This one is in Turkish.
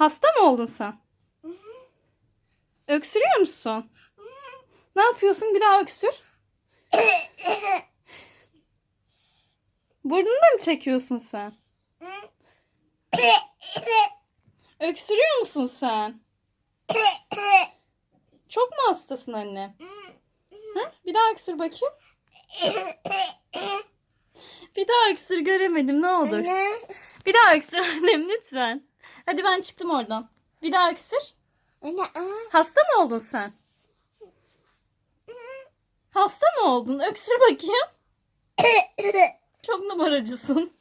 Hasta mı oldun sen? Öksürüyor musun? Ne yapıyorsun? Bir daha öksür. Burnunu da mı çekiyorsun sen? Öksürüyor musun sen? Çok mu hastasın anne? Hı? Bir daha öksür bakayım. Bir daha öksür, göremedim, ne olur. Bir daha öksür annem lütfen. Hadi ben çıktım oradan. Bir daha öksür. Hasta mı oldun sen? Hasta mı oldun? Öksür bakayım. Çok numaracısın.